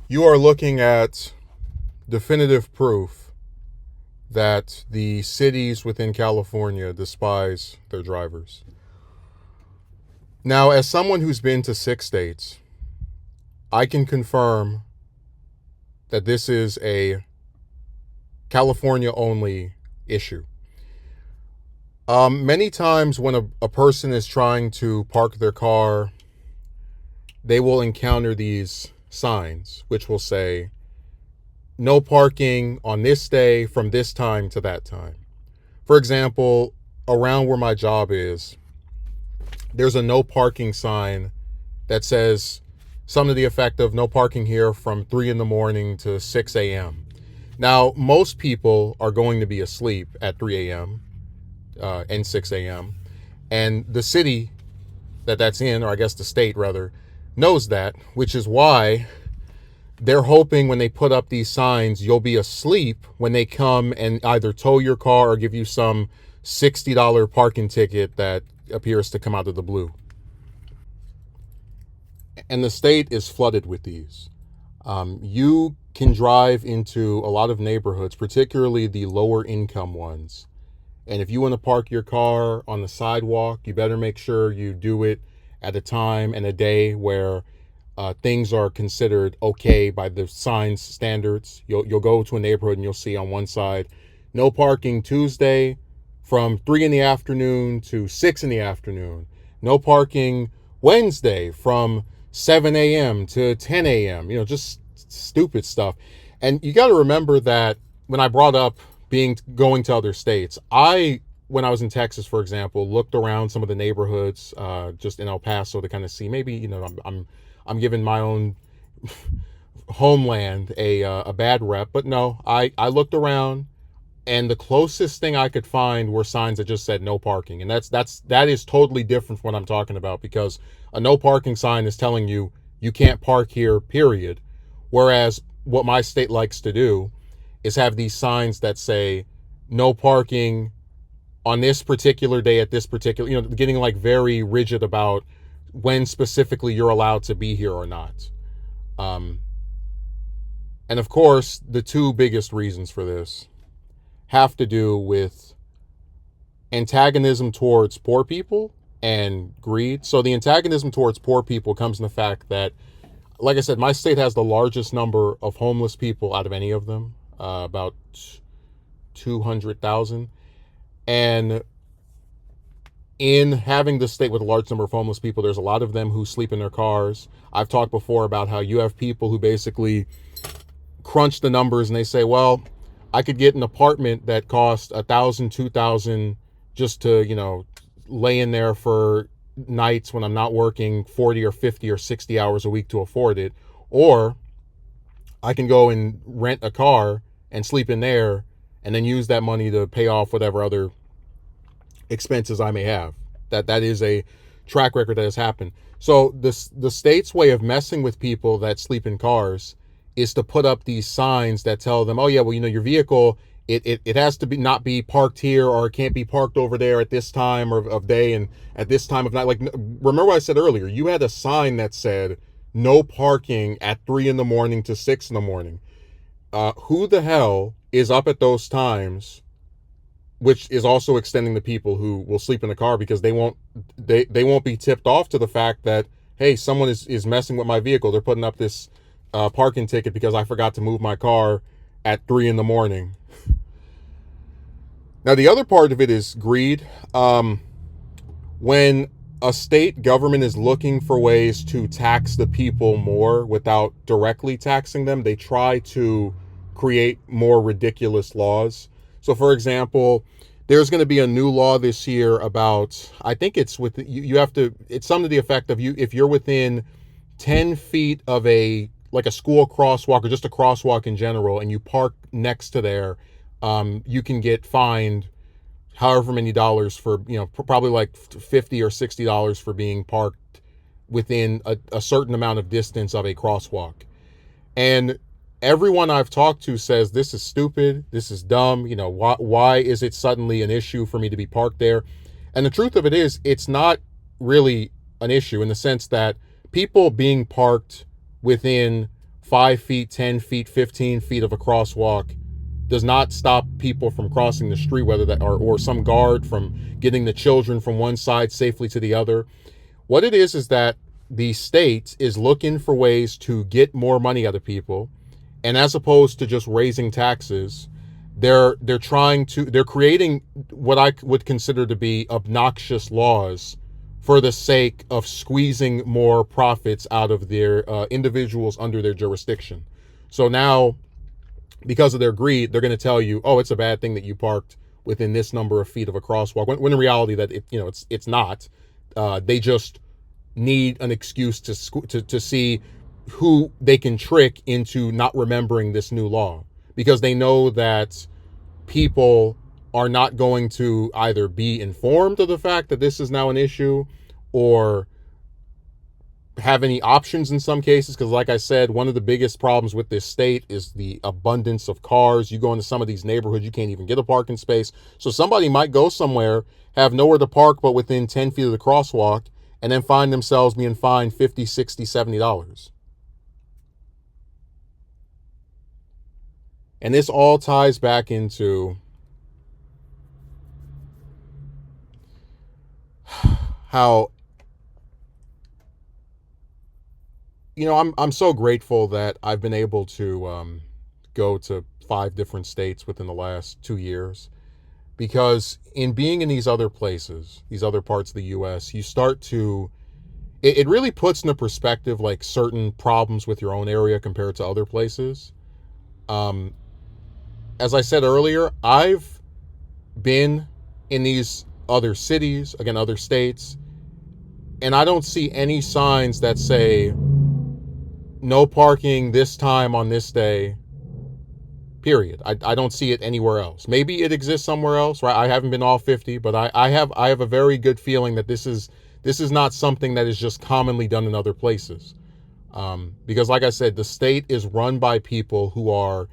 You are looking at definitive proof that the cities within California despise their drivers. Now, as someone who's been to 6 states, I can confirm that this is a California only issue. Many times when a person is trying to park their car, they will encounter these signs which will say, no parking on this day from this time to that time. For example, around where my job is, there's a no parking sign that says something to the effect of no parking here from 3 in the morning to 6 a.m. Now, most people are going to be asleep at 3 a.m. And 6 a.m. And the city that's in, or I guess the state rather, knows that, which is why they're hoping when they put up these signs, you'll be asleep when they come and either tow your car or give you some $60 parking ticket that appears to come out of the blue. And the state is flooded with these. You can drive into a lot of neighborhoods, particularly the lower income ones. And if you want to park your car on the sidewalk, you better make sure you do it at a time and a day where things are considered okay by the signs standards. You'll go to a neighborhood and you'll see on one side, no parking Tuesday from 3 in the afternoon to 6 in the afternoon. No parking Wednesday from 7 a.m. to 10 a.m. Just stupid stuff. And you got to remember that when I brought up going to other states, when I was in Texas, for example, looked around some of the neighborhoods just in El Paso to kind of see maybe I'm giving my own homeland a bad rep, but no, I looked around, and the closest thing I could find were signs that just said no parking, and that is totally different from what I'm talking about, because a no parking sign is telling you you can't park here, period. Whereas what my state likes to do is have these signs that say no parking on this particular day at this particular, getting like very rigid about when specifically you're allowed to be here or not. And of course, the two biggest reasons for this have to do with antagonism towards poor people and greed. So the antagonism towards poor people comes in the fact that, like I said, my state has the largest number of homeless people out of any of them, about 200,000. And in having the state with a large number of homeless people, there's a lot of them who sleep in their cars. I've talked before about how you have people who basically crunch the numbers and they say, well, I could get an apartment that costs $1,000, $2,000 just to, lay in there for nights when I'm not working 40 or 50 or 60 hours a week to afford it. Or I can go and rent a car and sleep in there and then use that money to pay off whatever other expenses I may have. That is a track record that has happened. So the state's way of messing with people that sleep in cars is to put up these signs that tell them, oh yeah, well, your vehicle, it has to not be parked here, or it can't be parked over there at this time of day and at this time of night. Like, remember what I said earlier, you had a sign that said no parking at 3 in the morning to 6 in the morning. Who the hell is up at those times, which is also extending the people who will sleep in the car, because they won't be tipped off to the fact that, hey, someone is messing with my vehicle. They're putting up this parking ticket because I forgot to move my car at 3 in the morning. Now, the other part of it is greed. When a state government is looking for ways to tax the people more without directly taxing them, they try to create more ridiculous laws. So, for example, there's going to be a new law this year about, I think it's with you have to, it's something to the effect of, if you're within 10 feet of a school crosswalk or just a crosswalk in general, and you park next to there, you can get fined however many dollars for, probably like $50 or $60 for being parked within a certain amount of distance of a crosswalk. And everyone I've talked to says this is stupid, this is dumb, why is it suddenly an issue for me to be parked there? And the truth of it is, it's not really an issue, in the sense that people being parked within 5 feet, 10 feet, 15 feet of a crosswalk does not stop people from crossing the street, whether that or some guard from getting the children from one side safely to the other. What it is that the state is looking for ways to get more money out of people, and as opposed to just raising taxes, they're creating what I would consider to be obnoxious laws for the sake of squeezing more profits out of their individuals under their jurisdiction. So now, because of their greed, they're going to tell you, oh, it's a bad thing that you parked within this number of feet of a crosswalk, when in reality that it's not. They just need an excuse to see who they can trick into not remembering this new law, because they know that people are not going to either be informed of the fact that this is now an issue or have any options in some cases. Because like I said, one of the biggest problems with this state is the abundance of cars. You go into some of these neighborhoods, you can't even get a parking space. So somebody might go somewhere, have nowhere to park but within 10 feet of the crosswalk, and then find themselves being fined $50, $60, $70. And this all ties back into how, I'm so grateful that I've been able to go to 5 different states within the last 2 years, because in being in these other places, these other parts of the US, you start to, it really puts into perspective like certain problems with your own area compared to other places. Um, as I said earlier, I've been in these other cities, again, other states, and I don't see any signs that say no parking this time on this day, period. I don't see it anywhere else. Maybe it exists somewhere else, right? I haven't been all 50, but I have a very good feeling that this is not something that is just commonly done in other places. Because like I said, the state is run by people who are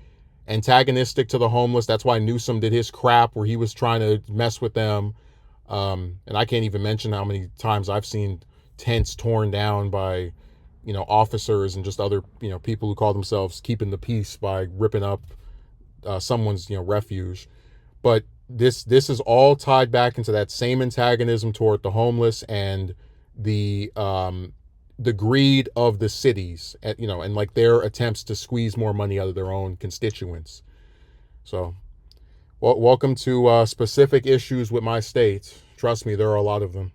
antagonistic to the homeless. That's why Newsom did his crap where he was trying to mess with them. And I can't even mention how many times I've seen tents torn down by, officers and just other, people who call themselves keeping the peace by ripping up someone's, refuge. But this is all tied back into that same antagonism toward the homeless and the greed of the cities, and like their attempts to squeeze more money out of their own constituents. So, welcome to specific issues with my state. Trust me, there are a lot of them.